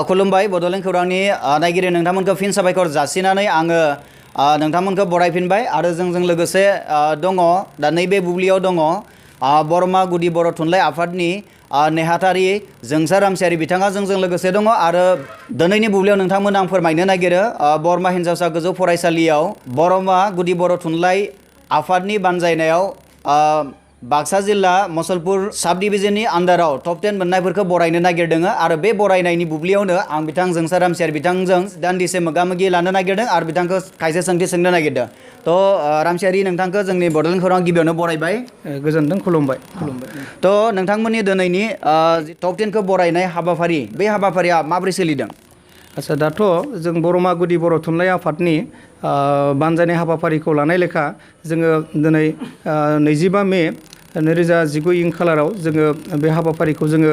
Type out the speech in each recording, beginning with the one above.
खुलुमबाय बड'लेण्ड खौरांनि नायगिरि नोंथांमोनखौ फिन साबायखर जासिनानै आङो नोंथांमोनखौ बरायफिनबाय आरो जोंजों लोगोसे दङ दा नैबे बुब्लियाव दङ बरमा गुदि बर' थुनलाइ आफादनि नेहाथारि जोंसार रामसियारि बिथाङा जोंजों लोगोसे दङ आरो दिनैनि बुब्लियाव नोंथांमोन आं फोरमायनो नागिरो बरमा हिनजावसा गोजौ फरायसालियाव बरमा गुदि बर' थुनलाइ आफादनि बानजायनायाव बाक्सा जिल्ला मसलपुर साब डिभिजननि आन्डाराव टप 10 मोननायफोरखौ बरायनो नागिरदों आरो बे बरायनायनि बुब्लियावनो आं बिथां जोंसार रामसियारि बिथांजों दान्दिसे मोगा-मोगि लानो नागिरदों आरो बिथांखौ खायसे सोंथि सोंनो नागिरदों तो रामसियारि नोंथांखौ जोंनि बड'लेण्ड खौरां गिबियावनो बरायबाय गोजोनदों खुलुमबाय तो नोंथांमोननि दिनैनि टप 10 खौ बरायनाय हाबाफारि बे हाबाफारिया माबोरै सोलिदों आच्छा दाथ' जों बरमा गुदि बर' थुनलाइ आफादनि बानजायनाय हाबाफारिखौ लानाय लेखा जोङो दिनै 25 मे 2019 इं खालाराव जोङो बे हाबाफारिखौ जोङो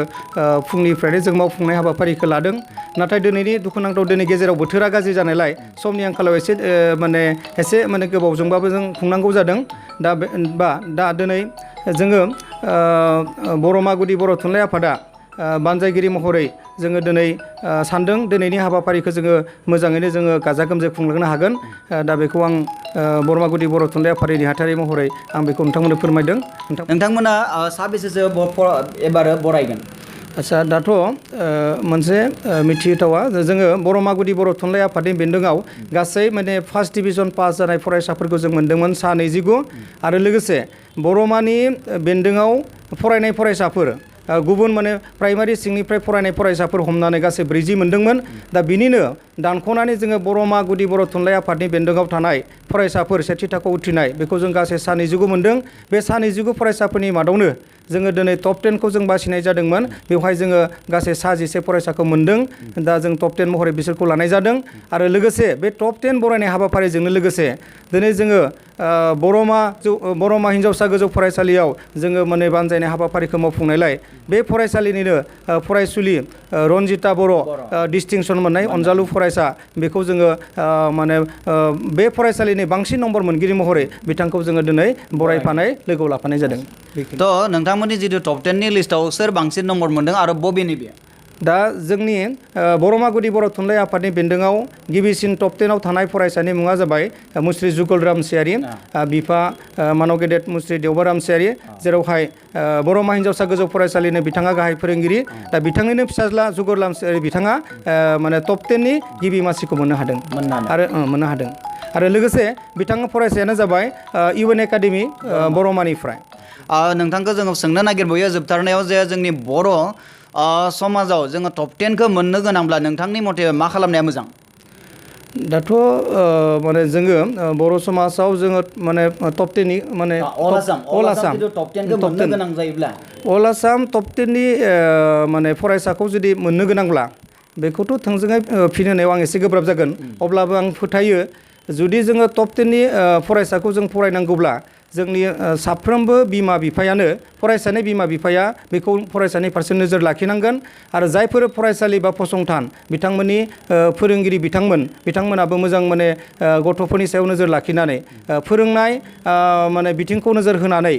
फुंनिफ्रायनो जों मावफुंनाय हाबाफारिखौ लादों नाथाय दिनैनि दुखुनांथाव दिनै गेजेराव बोथोरा गाज्रि जानायलाय समनि आंखालाव एसे गोबावजोंबाबो जों खुंनांगौ जादों दा दिनै जोङो बरमा गुदि बर' थुनलाइ आफादा बानजायगिरि महरै जोङो दिनै सानदों दिनैनि हाबाफारिखौ जोङो मोजाङैनो जोङो गाजा गोमजायै खुंलांनो हागोन दा बेखौ आं बरमा गुदि बर' थुनलाइ आफादनि नेहाथारि महरै आं बेखौ नोंथांमोननो फोरमायदों नोंथांमोना साबेसेसो एबार बरायगोन आच्छा दाथ' मोनसे मिथिथावा जोङो बरमा गुदि बर' थुनलाइ आफादनि बेन्दोङाव गासै माने फार्स्ट डिभिजन पास जानाय फरायसाफोरखौ जों मोनदोंमोन सा 29 आरो लोगोसे बरमानि बेन्दोङाव फरायनाय फरायसाफोर गुबुन माने प्राइमारि सिंनिफ्राय फरायनाय फरायसाफोर हमनानै गासै 40 मोनदोंमोन दा बिनिनो दानख'नानै जोङो बरमा गुदि बर' थुनलाइ आफादनि बेन्दोङाव थानाय फरायसाफोर सेथि थाखोआव उथ्रिनाय बेखौ जों गासै सा 29 मोनदों बे सा 29 फरायसाफोरनि मादावनो जोङो दिनै टप 10 खौ जों बासिनाय जादोंमोन बेवहाय जोङो गासै सा 11 फरायसाखौ मोनदों दा जों टप 10 महरै बिसोरखौ लानाय जादों आरो लोगोसे बे टप 10 बरायनाय हाबाफारिजोंनो लोगोसे दिनै जोङो बरमा हिनजावसा गोजौ फरायसालियाव जोङो माने बानजायनाय हाबाफारिखौ मावफुंनायलाय बे फरायसालिनिनो फरायसुलि रनजिता बर' डिस्टिंसन मोननाय अनजालु फरायसा बेखौ जोङो माने बे फरायसालिनि बांसिन नम्बर मोनगिरि महरै बिथांखौ जोङो दिनै बरायफानाय लोगोआव लाफानाय जादों तो नोंथांमोननि जितु टप 10 नि लिस्टआव सोर बांसिन नम्बर मोनदों आरो बबेनि बे दा जोंनि बरमा गुदि बर' थुनलाइ आफादनि बेन्दोङाव गिबिसिन टप 10 आव थानाय फरायसानि मुङा जाबाय मुस्रि जुगल रामसियारि बिफा मानव गेदेर मुस्रि देवबा रामसियारि जेरावहाय बरमा हिनजावसा गोजौ फरायसालिनि बिथाङा गाहाय फोरोंगिरि दा बिथांनिनो फिसाज्ला जुगल रामसियारि बिथाङा माने टप 10 नि गिबि मासिखौ मोननो हादों आरो लोगोसे बिथाङा फरायसायानो जाबाय इउएन एकाडेमि बरमानिफ्राय नोंथांखौ जोङो सोंनो नागिरबायो जोबथारनायाव जे जोंनि बर' समाजाव जोङो टप 10 खौ मोननो गोनांब्ला नोंथांनि मथे मा खालामनाया मोजां दाथ' माने जोङो बर' समाजाव जोङो माने टप 10 नि माने अल आसाम टप 10 खौ मोननो गोनां जायोब्ला अल आसाम टप 10 नि माने फरायसाखौ जुदि मोननो गोनांब्ला बेखौथ' थोंजोङै फिन होनायाव आं एसे गोब्राब जागोन अब्लाबो आं फोथायो जुदि जोङो टप 10 नि फरायसाखौ जों फरायनांगौब्ला जोंनि साफ्रोमबो बिमा बिफायानो फरायसानि बिमा बिफाया बेखौ फरायसानि फारसे नोजोर लाखिनांगोन आरो जायफोर फरायसालि बा फसंथान बिथांमोननि फोरोंगिरि बिथांमोनाबो मोजां माने गथ'फोरनि सायाव नोजोर लाखिनानै फोरोंनाय माने बिथिंखौ नोजोर होनानै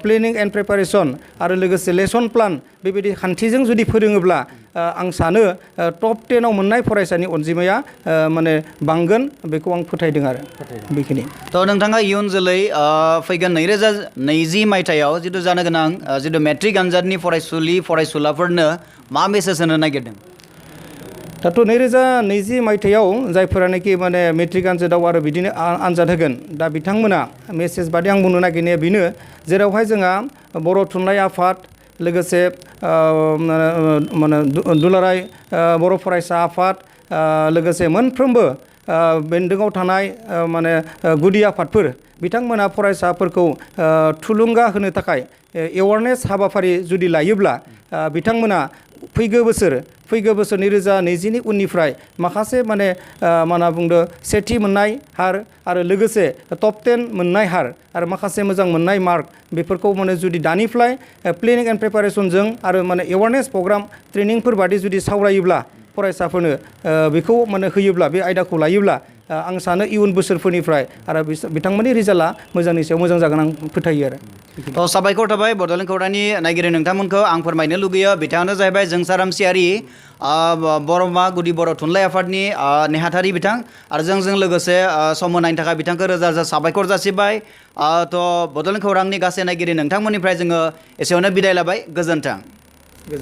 प्लेनिं एन्ड प्रिपारेसन आरो लोगोसे लेसन प्लान बेबायदि खान्थिजों जुदि फोरोङोब्ला आं सानो टप 10 आव मोननाय फरायसानि अनजिमाया माने बांगोन बेखौ आं फोथायदों आरो बेखिनि थ' नोंथाङा इयुन जोलै फैगोन 2020 मायथाइयाव जितु जानो गोनां जितु मेट्रिक आनजादनि फरायसुलाफोरनो मा मेसेज होनो नागिरदों दाथ' 2020 मायथाइयाव जायफोरानोखि माने मेट्रिक आनजादाव आरो बिदिनो आनजाद होगोन दा बिथांमोना मेसेज बादि आं बुंनो नागिरनाया बेनो जेरावहाय जोंहा बर' थुनलाइ आफाद लोगोसे माने दुलाराय बर' फरायसा आफाद लोगोसे मोनफ्रोमबो बेन्दोङाव थानाय माने गुदि आफादफोर बिथांमोना फरायसाफोरखौ थुलुंगा होनो थाखाय एवारनेस हाबाफारि जुदि लायोब्ला बिथांमोना फैगौ बोसोर 2020 नि उननिफ्राय माखासे माने मा होनना बुंदो सेथि मोननाय हार आरो लोगोसे टप 10 मोननाय हार आरो माखासे मोजां मोननाय मार्क बेफोरखौ माने जुदि दानिफ्राय प्लेनिं एन्ड प्रिपारेसनजों आरो माने एवारनेस प्रग्राम ट्रेनिंफोर बादि जुदि सावरायोब्ला फरायसाफोरनो बेखौ माने होयोब्ला बे आयदाखौ लायोब्ला आं सानो इयुन बोसोरफोरनिफ्राय आरो बिथांमोननि रिजाल्टआ मोजांनि सायाव मोजां जागोन आं फोथायो आरो तो साबायखर थाबाय बड'लेण्ड खौरांनि नायगिरि नोंथांमोनखौ आं फोरमायनो लुगैयो बिथाङानो जाहैबाय जोंसार रामसियारि बरमा गुदि बर' थुनलाइ आफादनि नेहाथारि बिथां आरो जोंजों लोगोसे सम होनायनि थाखाय बिथांखौ रोजा रोजा साबायखर जासिबाय तो बड'लेण्ड खौरांनि गासै नायगिरि नोंथांमोननिफ्राय जोङो एसेयावनो बिदाय लाबाय गोजोन्थों।